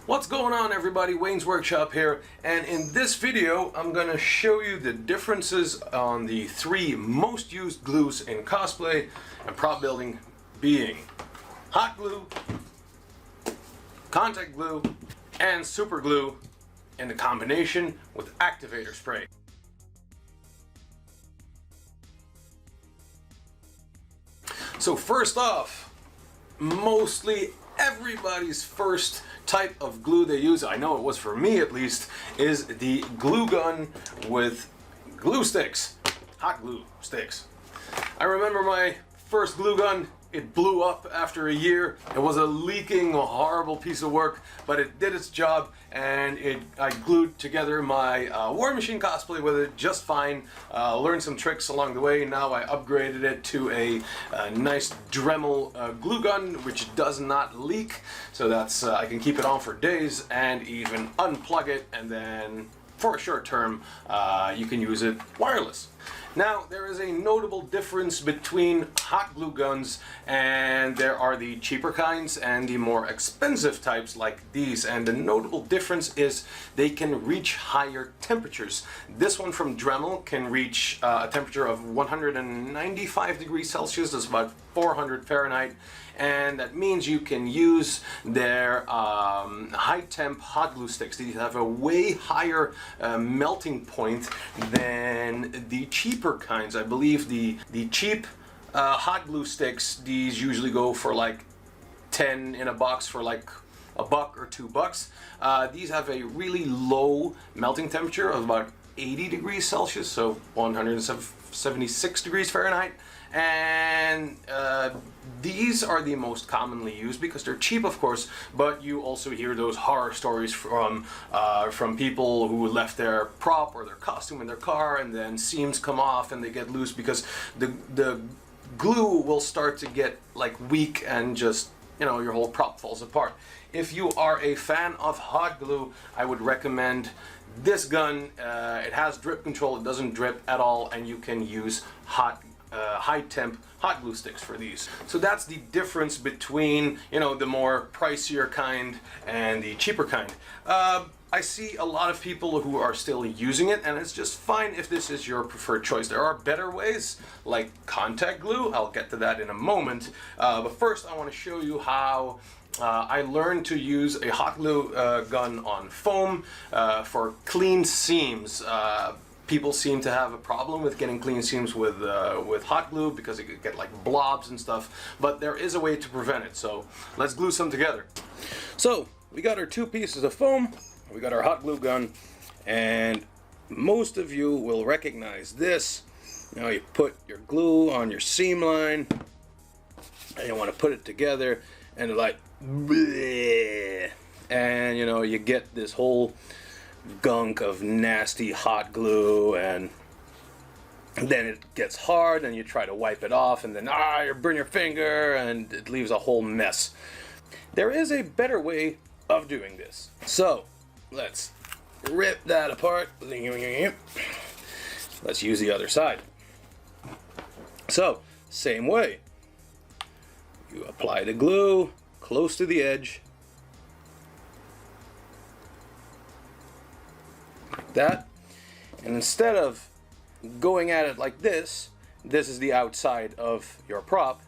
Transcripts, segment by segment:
What's going on, everybody? Wayne's Workshop here, and in this video I'm going to show you the differences on the three most used glues in cosplay and prop building, being hot glue, contact glue, and super glue in the combination with activator spray. So first off, mostly everybody's first type of glue they use, I know it was for me at least, is the glue gun with glue sticks, hot glue sticks. I remember my first glue gun, it blew up after a year. It was a leaking, horrible piece of work, but it did its job, and I glued together my War Machine cosplay with it just fine. Learned some tricks along the way. Now I upgraded it to a nice Dremel glue gun, which does not leak, so that's I can keep it on for days and even unplug it, and then for a short term you can use it wireless. Now, there is a notable difference between hot glue guns, and there are the cheaper kinds and the more expensive types like these, and the notable difference is they can reach higher temperatures. This one from Dremel can reach a temperature of 195 degrees Celsius, that's about 400 Fahrenheit, and that means you can use their high temp hot glue sticks. These have a way higher melting point than the cheaper kinds. I believe the cheap hot glue sticks, these usually go for like 10 in a box for like $1 or $2. These have a really low melting temperature of about 80 degrees Celsius, so 176 degrees Fahrenheit, and these are the most commonly used because they're cheap, of course, but you also hear those horror stories from people who left their prop or their costume in their car, and then seams come off and they get loose because the glue will start to get like weak and just, you know, your whole prop falls apart. If you are a fan of hot glue, I would recommend this gun. It has drip control, it doesn't drip at all, and you can use high temp hot glue sticks for these. So that's the difference between, you know, the more pricier kind and the cheaper kind. I see a lot of people who are still using it, and it's just fine if this is your preferred choice. There are better ways, like contact glue. I'll get to that in a moment. But first I want to show you how I learned to use a hot glue gun on foam for clean seams. People seem to have a problem with getting clean seams with hot glue because it could get like blobs and stuff, but there is a way to prevent it, so let's glue some together. So we got our two pieces of foam, we got our hot glue gun, and most of you will recognize this. You know, you put your glue on your seam line and you want to put it together, and they're like bleh, and you know, you get this whole gunk of nasty hot glue, and then it gets hard and you try to wipe it off, and then you burn your finger and it leaves a whole mess. There is a better way of doing this, so let's rip that apart. Let's use the other side. So same way, you apply the glue close to the edge like that, and instead of going at it like this is the outside of your prop,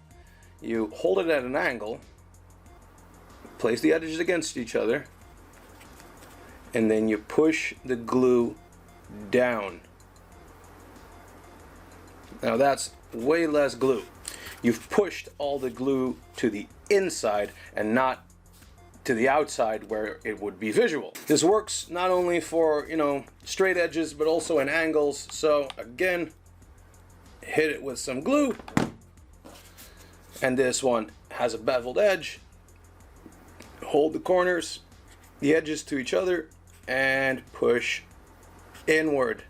you hold it at an angle, place the edges against each other, and then you push the glue down. Now that's way less glue. You've pushed all the glue to the inside and not to the outside where it would be visual. This works not only for, you know, straight edges, but also in angles. So again, hit it with some glue, and this one has a beveled edge. Hold the corners, the edges to each other, and push inward.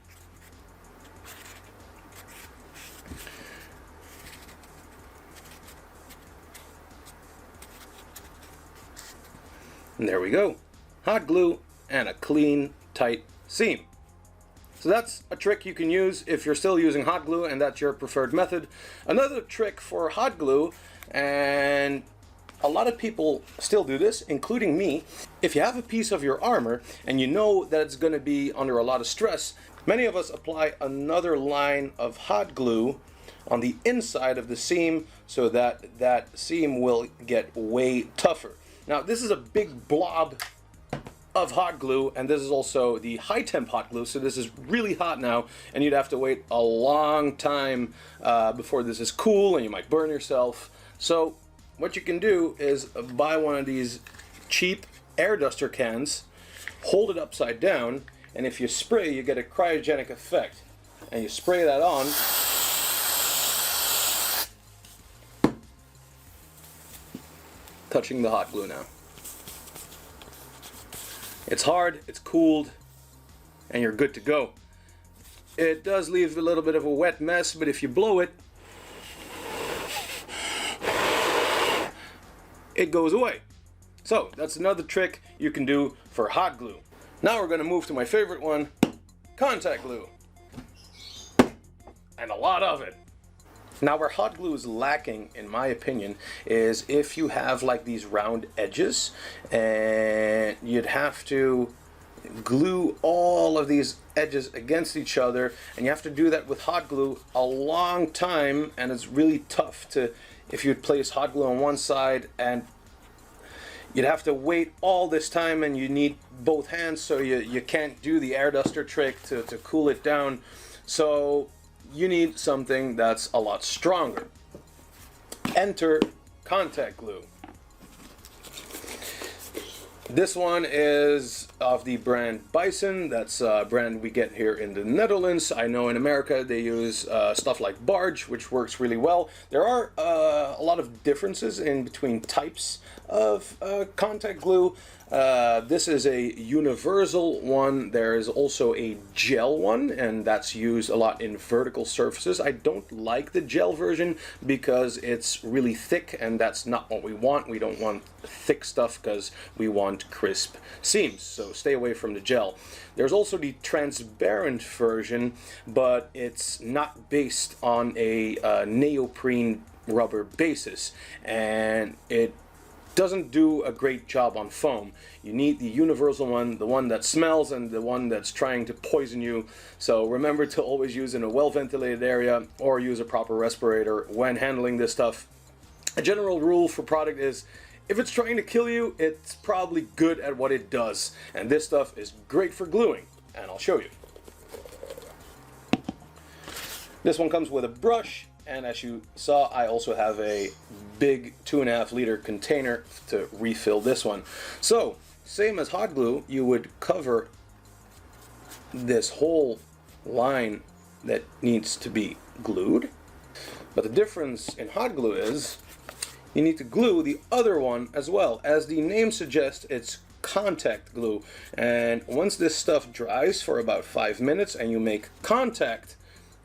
And there we go, hot glue and a clean, tight seam. So that's a trick you can use if you're still using hot glue and that's your preferred method. Another trick for hot glue, and a lot of people still do this, including me. If you have a piece of your armor and you know that it's going to be under a lot of stress, many of us apply another line of hot glue on the inside of the seam so that that seam will get way tougher. Now, this is a big blob of hot glue, and this is also the high temp hot glue, so this is really hot now, and you'd have to wait a long time before this is cool, and you might burn yourself. So what you can do is buy one of these cheap air duster cans, hold it upside down, and if you spray, you get a cryogenic effect, and you spray that on, touching the hot glue now. It's hard, it's cooled, and you're good to go. It does leave a little bit of a wet mess, but if you blow it, it goes away. So that's another trick you can do for hot glue. Now we're going to move to my favorite one, contact glue. And a lot of it. Now, where hot glue is lacking, in my opinion, is if you have like these round edges, and you'd have to glue all of these edges against each other, and you have to do that with hot glue a long time, and it's really tough to, if you'd place hot glue on one side, and you'd have to wait all this time, and you need both hands, so you can't do the air duster trick to cool it down. So you need something that's a lot stronger. Enter contact glue. This one is of the brand Bison. That's a brand we get here in the Netherlands. I know in America they use stuff like Barge, which works really well. There are a lot of differences in between types of contact glue. This is a universal one. There is also a gel one, and that's used a lot in vertical surfaces. I don't like the gel version because it's really thick, and that's not what we want. We don't want thick stuff because we want crisp seams, so stay away from the gel. There's also the transparent version, but it's not based on a neoprene rubber basis, and it doesn't do a great job on foam. You need the universal one, the one that smells and the one that's trying to poison you. So remember to always use in a well-ventilated area or use a proper respirator when handling this stuff. A general rule for product is if it's trying to kill you, it's probably good at what it does. And this stuff is great for gluing, and I'll show you. This one comes with a brush, and as you saw, I also have a big 2.5 liter container to refill this one. So, same as hot glue, you would cover this whole line that needs to be glued. But the difference in hot glue is you need to glue the other one as well. As the name suggests, it's contact glue. And once this stuff dries for about 5 minutes and you make contact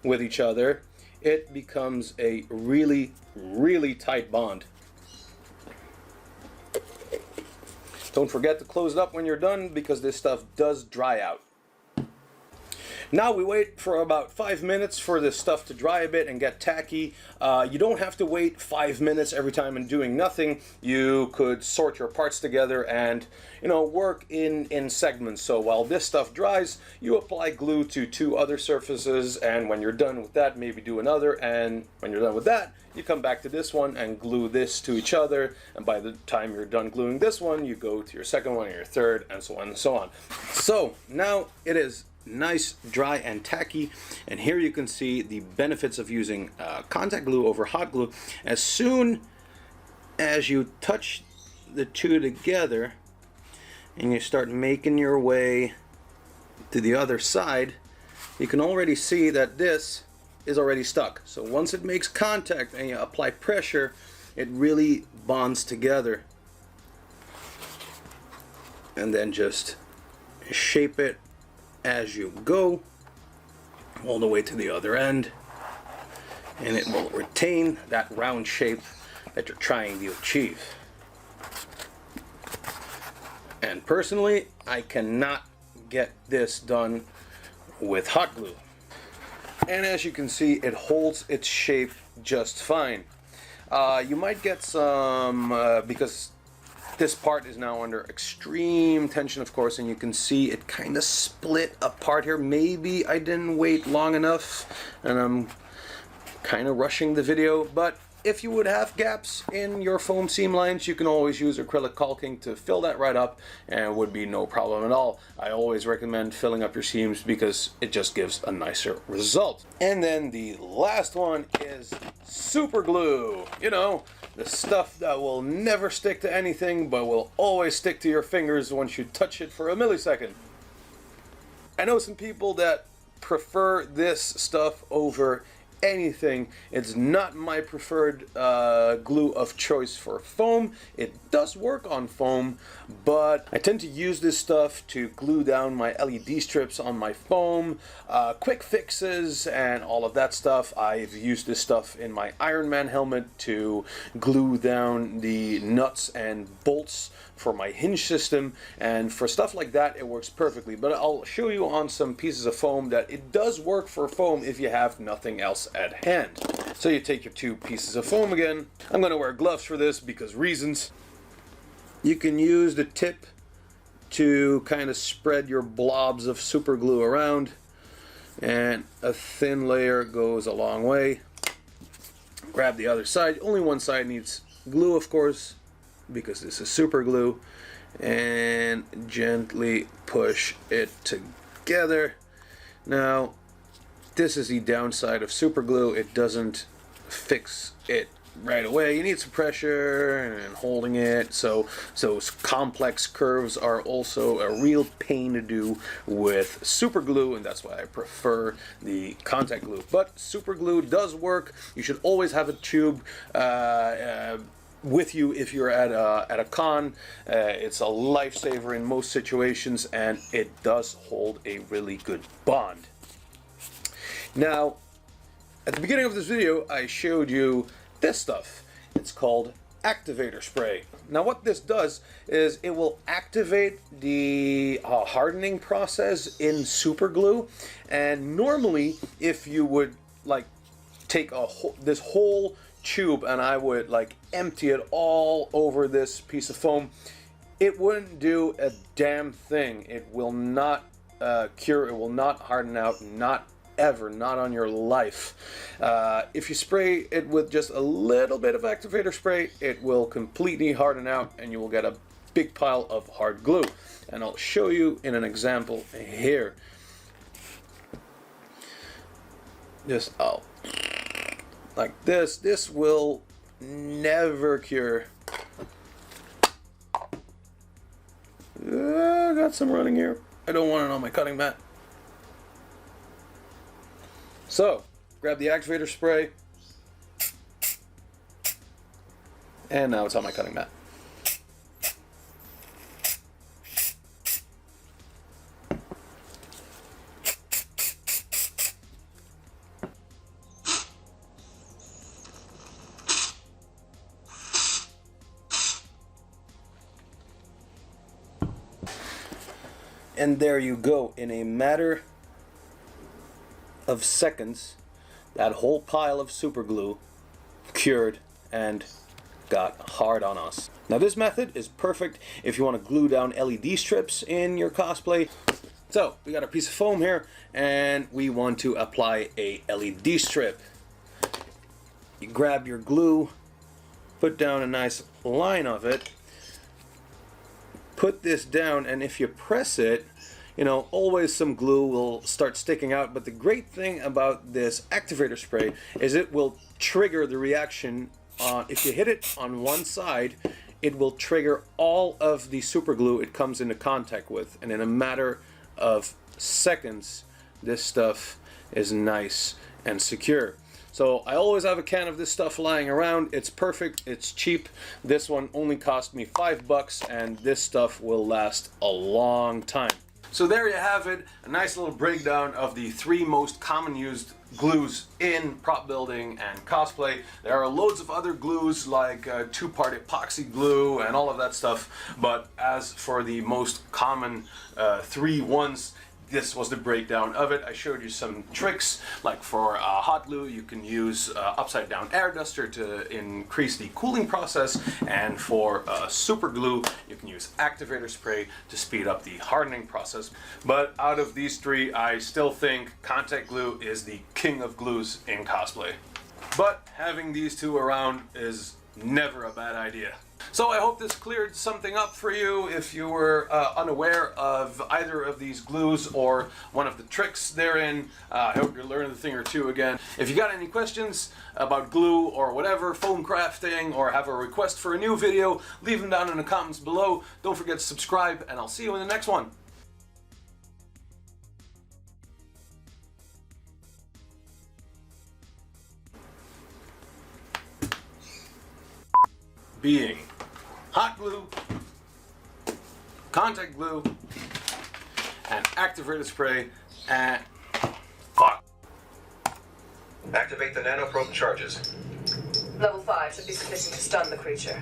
with each other, it becomes a really, really tight bond. Don't forget to close it up when you're done because this stuff does dry out. Now we wait for about 5 minutes for this stuff to dry a bit and get tacky. You don't have to wait 5 minutes every time and doing nothing. You could sort your parts together and, work in segments. So while this stuff dries, you apply glue to 2 other surfaces, and when you're done with that, maybe do another, and when you're done with that, you come back to this one and glue this to each other, and by the time you're done gluing this one, you go to your second one and your third, and so on and so on. So now it is nice, dry, and tacky, and here you can see the benefits of using contact glue over hot glue. As soon as you touch the two together and you start making your way to the other side, you can already see that this is already stuck. So once it makes contact and you apply pressure, it really bonds together, and then just shape it as you go all the way to the other end, and it will retain that round shape that you're trying to achieve. And personally, I cannot get this done with hot glue. And as you can see, it holds its shape just fine. You might get some, because this part is now under extreme tension, of course, and you can see it kind of split apart here. Maybe I didn't wait long enough, and I'm kind of rushing the video, but if you would have gaps in your foam seam lines, you can always use acrylic caulking to fill that right up, and it would be no problem at all. I always recommend filling up your seams because it just gives a nicer result. And then the last one is super glue. You know, the stuff that will never stick to anything but will always stick to your fingers once you touch it for a millisecond. I know some people that prefer this stuff over anything. It's not my preferred glue of choice for foam. It does work on foam, but I tend to use this stuff to glue down my LED strips on my foam, quick fixes and all of that stuff. I've used this stuff in my Iron Man helmet to glue down the nuts and bolts for my hinge system, and for stuff like that it works perfectly. But I'll show you on some pieces of foam that it does work for foam if you have nothing else at hand. So you take your two pieces of foam again. I'm going to wear gloves for this because reasons. You can use the tip to kind of spread your blobs of super glue around, and a thin layer goes a long way. Grab the other side. Only one side needs glue, of course, because this is super glue, and gently push it together. Now, this is the downside of super glue. It doesn't fix it right away. You need some pressure and holding it. So complex curves are also a real pain to do with super glue, and that's why I prefer the contact glue. But super glue does work. You should always have a tube with you if you're at a con. It's a lifesaver in most situations, and it does hold a really good bond. Now, at the beginning of this video, I showed you this stuff. It's called activator spray. Now, what this does is it will activate the hardening process in super glue, and normally if you would like take this whole tube and I would like empty it all over this piece of foam, it wouldn't do a damn thing. It will not cure, it will not harden out, not ever, not on your life. If you spray it with just a little bit of activator spray, it will completely harden out and you will get a big pile of hard glue. And I'll show you in an example here. Just like this. This will never cure. I got some running here. I don't want it on my cutting mat. So, grab the activator spray, and now it's on my cutting mat. And there you go. In a matter of seconds, that whole pile of super glue cured and got hard on us. Now, this method is perfect if you want to glue down LED strips in your cosplay. So we got a piece of foam here and we want to apply a LED strip. You grab your glue, put down a nice line of it, put this down, and if you press it, you know, always some glue will start sticking out. But the great thing about this activator spray is it will trigger the reaction. If you hit it on one side, it will trigger all of the super glue it comes into contact with, and in a matter of seconds this stuff is nice and secure. So I always have a can of this stuff lying around. It's perfect, it's cheap. This one only cost me $5, and this stuff will last a long time. So there you have it, a nice little breakdown of the 3 most common used glues in prop building and cosplay. There are loads of other glues like 2-part epoxy glue and all of that stuff, but as for the most common 3 ones, this was the breakdown of it. I showed you some tricks, like for hot glue, you can use upside down air duster to increase the cooling process, and for super glue, you can use activator spray to speed up the hardening process. But out of these three, I still think contact glue is the king of glues in cosplay. But having these two around is never a bad idea. So I hope this cleared something up for you if you were unaware of either of these glues or one of the tricks therein. I hope you're learning a thing or two again. If you got any questions about glue or whatever, foam crafting, or have a request for a new video, leave them down in the comments below. Don't forget to subscribe, and I'll see you in the next one. Being hot glue, contact glue, and activator spray, and fuck. Activate the nanoprobe charges. Level 5 should be sufficient to stun the creature.